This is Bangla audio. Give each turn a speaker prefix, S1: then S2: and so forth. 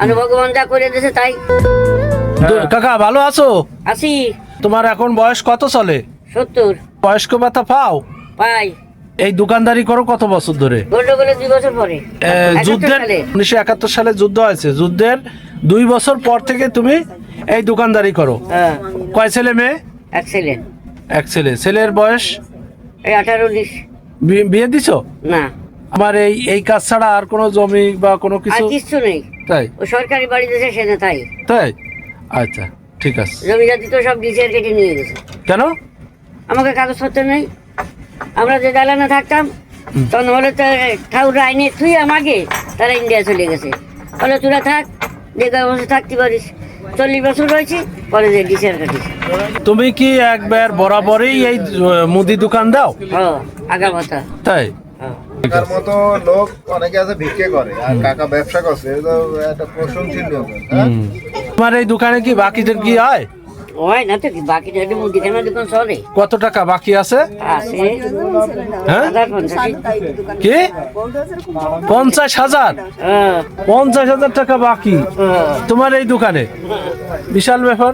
S1: আর ভগবান যা করে দিয়েছে তাই।
S2: কাকা ভালো আছো?
S1: আছি।
S2: তোমার এখন বয়স কত চলে?
S1: 70।
S2: বয়স্ক ভাতা পাও?
S1: পাই।
S2: এই দোকানদারি করো কত বছর ধরে?
S1: গন্ডগোলের 2 বছর পরে।
S2: যুদ্ধের 1971 সালে যুদ্ধ হয়েছে, যুদ্ধের 2 বছর পর থেকে তুমি এই দোকানদারি করো।
S1: হ্যাঁ।
S2: কয় ছেলে মেয়ে?
S1: এক ছেলে।
S2: এক ছেলে। ছেলের বয়স?
S1: এই 18-19।
S2: বিয়ে দিছো?
S1: না।
S2: আমার এই কাজ ছাড়া আর কোনো জমি বা কোনো
S1: আর
S2: কিছু?
S1: কিচ্ছু নেই।
S2: তাই?
S1: ও সরকারি বাড়ি দিয়েছে সেটা তাই।
S2: তাই? আচ্ছা ঠিক আছে।
S1: জমি জাতি তো সব ডিসিআর কেটে নিয়ে গেছে।
S2: কেন?
S1: আমাকে কাগজপত্র নেই। আমরা যে দালানে থাকতাম তখন হলে তো ঠাউর আইনে তুই আমাকে তারা ইন্ডিয়া চলে গেছে। বলে তোরা থাক, যে বছর থাকতে পারিস। 40 বছর রয়েছে, পরে যে ডিসিআর কাটিস।
S2: তুমি কি একবার বরাবরই এই মুদি দোকান দাও?
S1: আগামাতা।
S2: তাই?
S3: কাকার মতো লোক অনেকে আছে ভিক্ষে করে, আর কাকা ব্যবসা করছে, এটা তো একটা প্রশংসনীয়।
S2: তোমার এই দোকানে কি বাকিদের কি হয়?
S1: হয় না তো কি, বাকি যদি মুদিখানা দোকান চলে।
S2: কত টাকা বাকি আছে?
S1: আছে
S2: হ্যাঁ
S1: 50-50।
S2: কি 50,000? 50,000 টাকা বাকি তোমার এই দোকানে? বিশাল ব্যাপার।